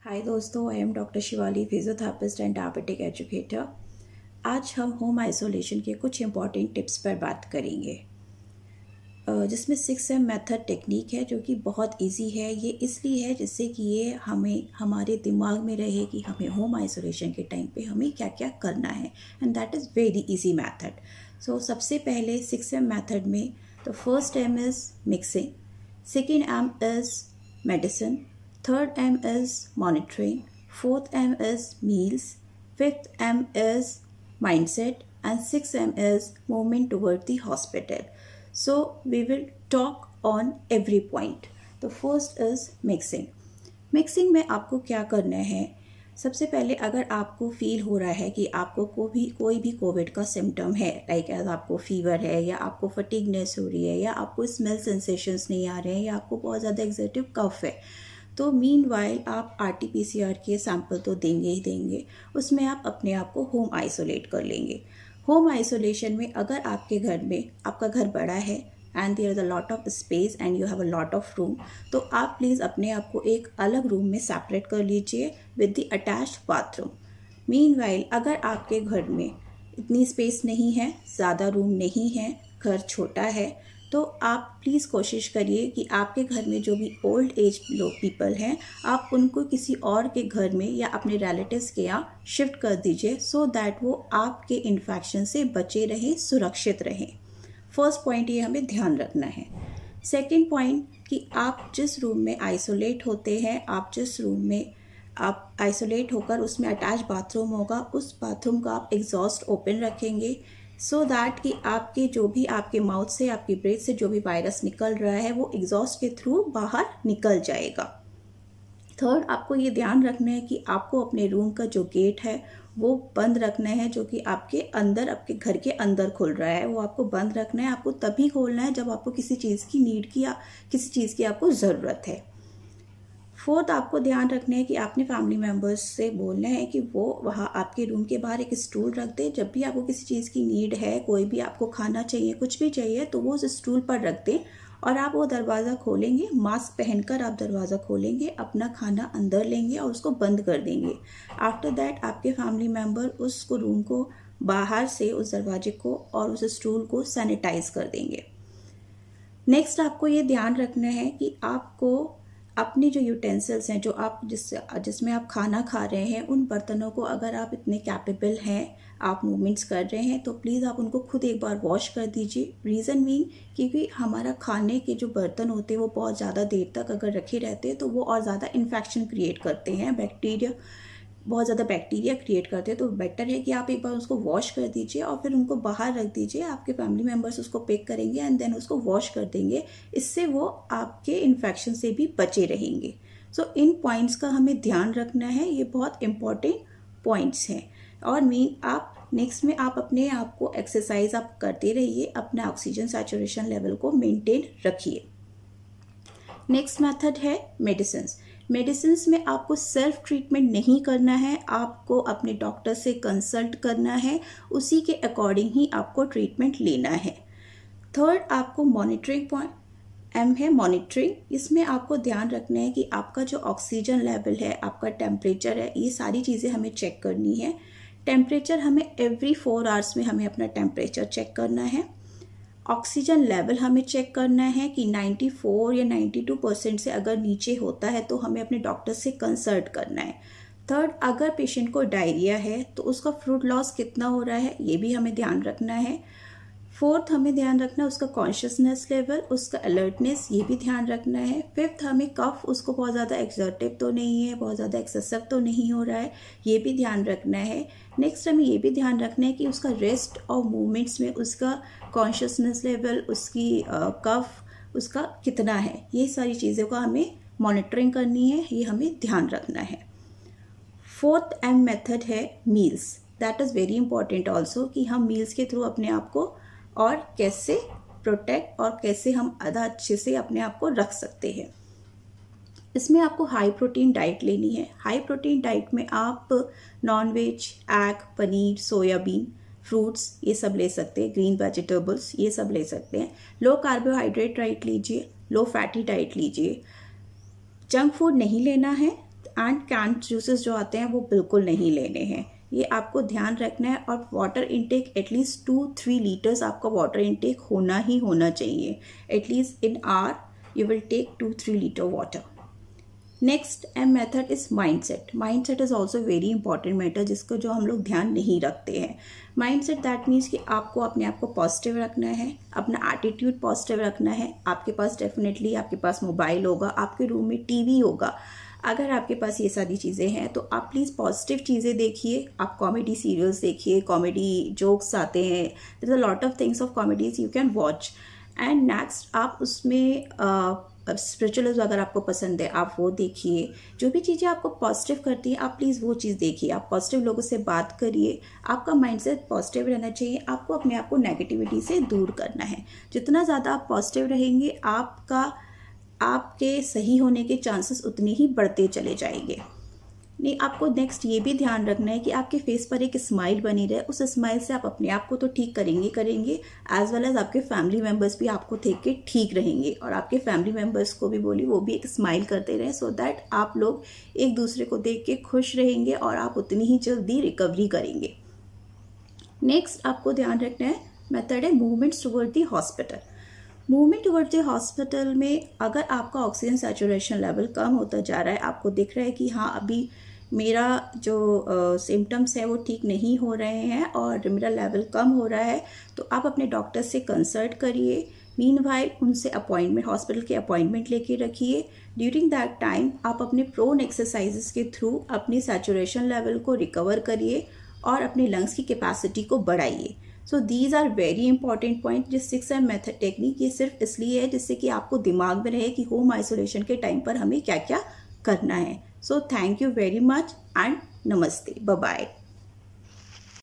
हाय दोस्तों, I am doctor Shivali, physiotherapist and diabetic educator. आज हम होम आइसोलेशन के कुछ इम्पॉर्टेंट टिप्स पर बात करेंगे, जिसमें 6M मेथड टेक्निक है जो कि बहुत इजी है। ये इसलिए है जिससे कि ये हमें हमारे दिमाग में रहे कि हमें होम आइसोलेशन के टाइम पे हमें क्या क्या करना है, and that is very easy method. So सबसे पहले 6M मेथड में the first M is mixing, second M is medicine, third M is monitoring, fourth M is meals, fifth M is mindset, and sixth M is movement toward the hospital. So we will talk on every point. The first is mixing. Mixing में आपको क्या करना है? सबसे पहले अगर आपको feel हो रहा है कि आपको कोई भी कोविड का सिम्टम है, लाइक एज आपको फीवर है या आपको फटीगनेस हो रही है या आपको स्मेल सेंसेशंस नहीं आ रहे हैं या आपको बहुत ज़्यादा एक्सेसिव कफ है, तो मीनवाइल आप RT-PCR के सैंपल तो देंगे ही देंगे। उसमें आप अपने आप को होम आइसोलेट कर लेंगे। होम आइसोलेशन में अगर आपके घर में, आपका घर बड़ा है and there is a lot of space and you have a lot of room, तो आप प्लीज़ अपने आप को एक अलग रूम में सेपरेट कर लीजिए with the attached bathroom. Meanwhile अगर आपके घर में इतनी स्पेस नहीं है, ज़्यादा रूम नहीं है, घर छोटा है, तो आप प्लीज़ कोशिश करिए कि आपके घर में जो भी ओल्ड एज लोग पीपल हैं, आप उनको किसी और के घर में या अपने रिलेटिव्स के यहाँ शिफ्ट कर दीजिए, सो दैट वो आपके इन्फेक्शन से बचे रहें, सुरक्षित रहें। फर्स्ट पॉइंट ये हमें ध्यान रखना है। सेकेंड पॉइंट कि आप जिस रूम में आइसोलेट होते हैं, आप जिस रूम में आप आइसोलेट होकर उसमें अटैच बाथरूम होगा, उस बाथरूम का आप एग्जॉस्ट ओपन रखेंगे, सो दैट कि आपके जो भी आपके माउथ से, आपकी ब्रेथ से जो भी वायरस निकल रहा है वो एग्जॉस्ट के थ्रू बाहर निकल जाएगा। थर्ड, आपको ये ध्यान रखना है कि आपको अपने रूम का जो गेट है वो बंद रखना है, जो कि आपके अंदर, आपके घर के अंदर खुल रहा है, वो आपको बंद रखना है। आपको तभी खोलना है जब आपको किसी चीज़ की नीड की या किसी चीज़ की आपको ज़रूरत है। फोर्थ, आपको ध्यान रखना है कि आपने फैमिली मेम्बर्स से बोलना है कि वो वहाँ आपके रूम के बाहर एक स्टूल रख दे। जब भी आपको किसी चीज़ की नीड है, कोई भी आपको खाना चाहिए, कुछ भी चाहिए, तो वो उस स्टूल पर रख दें और आप वो दरवाज़ा खोलेंगे, मास्क पहनकर आप दरवाज़ा खोलेंगे, अपना खाना अंदर लेंगे और उसको बंद कर देंगे। आफ्टर दैट आपके फैमिली मेम्बर उसको रूम को बाहर से, उस दरवाजे को और उस स्टूल को सैनिटाइज कर देंगे। नेक्स्ट, आपको ये ध्यान रखना है कि आपको अपने जो यूटेंसिल्स हैं, जो आप जिसमें आप खाना खा रहे हैं, उन बर्तनों को, अगर आप इतने कैपेबल हैं, आप मूवमेंट्स कर रहे हैं, तो प्लीज़ आप उनको खुद एक बार वॉश कर दीजिए। रीज़न मीन क्योंकि हमारा खाने के जो बर्तन होते हैं वो बहुत ज़्यादा देर तक अगर रखे रहते हैं तो वो और ज़्यादा इन्फेक्शन क्रिएट करते हैं, बहुत ज़्यादा बैक्टीरिया क्रिएट करते हैं। तो बेटर है कि आप एक बार उसको वॉश कर दीजिए और फिर उनको बाहर रख दीजिए। आपके फैमिली मेम्बर्स उसको पिक करेंगे एंड देन उसको वॉश कर देंगे। इससे वो आपके इन्फेक्शन से भी बचे रहेंगे। सो इन पॉइंट्स का हमें ध्यान रखना है, ये बहुत इंपॉर्टेंट पॉइंट्स हैं। और आप नेक्स्ट में आप अपने आप को एक्सरसाइज आप करते रहिए, अपना ऑक्सीजन सैचुरेशन लेवल को मेंटेन रखिए। नेक्स्ट मेथड है मेडिसिन्स में आपको सेल्फ ट्रीटमेंट नहीं करना है, आपको अपने डॉक्टर से कंसल्ट करना है, उसी के अकॉर्डिंग ही आपको ट्रीटमेंट लेना है। थर्ड, आपको मॉनिटरिंग पॉइंट M है मॉनिटरिंग। इसमें आपको ध्यान रखना है कि आपका जो ऑक्सीजन लेवल है, आपका टेम्परेचर है, ये सारी चीज़ें हमें चेक करनी है। टेम्परेचर हमें एवरी 4 आवर्स में हमें अपना टेम्परेचर चेक करना है। ऑक्सीजन लेवल हमें चेक करना है कि 94 या 92% से अगर नीचे होता है तो हमें अपने डॉक्टर से कंसल्ट करना है। थर्ड, अगर पेशेंट को डायरिया है तो उसका फ्लूइड लॉस कितना हो रहा है, ये भी हमें ध्यान रखना है। फोर्थ, हमें ध्यान रखना है उसका कॉन्शियसनेस लेवल, उसका अलर्टनेस, ये भी ध्यान रखना है। फिफ्थ, हमें कफ उसको बहुत ज़्यादा एक्सर्टिव तो नहीं है, बहुत ज़्यादा एक्सेसिव तो नहीं हो रहा है, ये भी ध्यान रखना है। नेक्स्ट, हमें ये भी ध्यान रखना है कि उसका रेस्ट और मूवमेंट्स में उसका कॉन्शियसनेस लेवल, उसकी कफ उसका कितना है, ये सारी चीज़ों का हमें मॉनिटरिंग करनी है, ये हमें ध्यान रखना है। फोर्थ M मेथड है meals. That is very important also कि हम मील्स के थ्रू अपने आप को और कैसे प्रोटेक्ट और कैसे हम ज़्यादा अच्छे से अपने आप को रख सकते हैं। इसमें आपको हाई प्रोटीन डाइट लेनी है। हाई प्रोटीन डाइट में आप non veg, egg, paneer, soybean, fruits, ये सब ले सकते हैं, ग्रीन वेजिटेबल्स, ये सब ले सकते हैं। लो कार्बोहाइड्रेट डाइट लीजिए, लो फैटी डाइट लीजिए। जंक फूड नहीं लेना है। एंड कैंड जूसेस जो आते हैं वो बिल्कुल नहीं लेने हैं, ये आपको ध्यान रखना है। और वाटर इनटेक एटलीस्ट 2-3 लीटर्स आपका वाटर इनटेक होना ही होना चाहिए। At least in hour you will take 2-3 litre water. Next method is mindset. Mindset is also very important matter, जिसको जो हम लोग ध्यान नहीं रखते हैं। माइंडसेट दैट मीन्स कि आपको अपने आप को पॉजिटिव रखना है, अपना एटीट्यूड पॉजिटिव रखना है। आपके पास डेफिनेटली आपके पास मोबाइल होगा, आपके रूम में टीवी होगा। अगर आपके पास ये सारी चीज़ें हैं तो आप प्लीज़ पॉजिटिव चीज़ें देखिए। आप कॉमेडी सीरियल्स देखिए, कॉमेडी जोक्स आते हैं, there is a lot of things of comedies you can watch. And next आप उसमें स्पिरिचुअलिज्म अगर आपको पसंद है आप वो देखिए। जो भी चीज़ें आपको पॉजिटिव करती हैं आप प्लीज़ वो चीज़ देखिए। आप पॉजिटिव लोगों से बात करिए, आपका माइंडसेट पॉजिटिव रहना चाहिए। आपको अपने आप को नेगेटिविटी से दूर करना है। जितना ज़्यादा आप पॉजिटिव रहेंगे आपके सही होने के चांसेस उतने ही बढ़ते चले जाएंगे। नहीं, आपको नेक्स्ट ये भी ध्यान रखना है कि आपके फेस पर एक स्माइल बनी रहे। उस स्माइल से आप अपने आप को तो ठीक करेंगे एज वेल एज आपके फैमिली मेम्बर्स भी आपको देख के ठीक रहेंगे। और आपके फैमिली मेम्बर्स को भी बोलिए वो भी एक स्माइल करते रहें, सो दैट आप लोग एक दूसरे को देख के खुश रहेंगे और आप उतनी ही जल्दी रिकवरी करेंगे। नेक्स्ट आपको ध्यान रखना है मेथड है movements toward the hospital. Movement toward the hospital में अगर आपका ऑक्सीजन सैचुरेशन लेवल कम होता जा रहा है, आपको दिख रहा है कि हाँ अभी मेरा जो सिम्टम्स है वो ठीक नहीं हो रहे हैं और मेरा लेवल कम हो रहा है, तो आप अपने डॉक्टर से कंसल्ट करिए। मीनवाइल उनसे अपॉइंटमेंट, हॉस्पिटल के अपॉइंटमेंट लेके रखिए। ड्यूरिंग दैट टाइम आप अपने प्रोन एक्सरसाइजेस के थ्रू अपनी सैचुरेशन लेवल को रिकवर करिए और अपने लंग्स की कैपेसिटी को बढ़ाइए। So these are very important point. जिस 6M मेथड टेक्निक ये सिर्फ इसलिए है जिससे कि आपको दिमाग में रहे कि होम आइसोलेशन के टाइम पर हमें क्या क्या करना है। So thank you very much and नमस्ते, बाय बाय।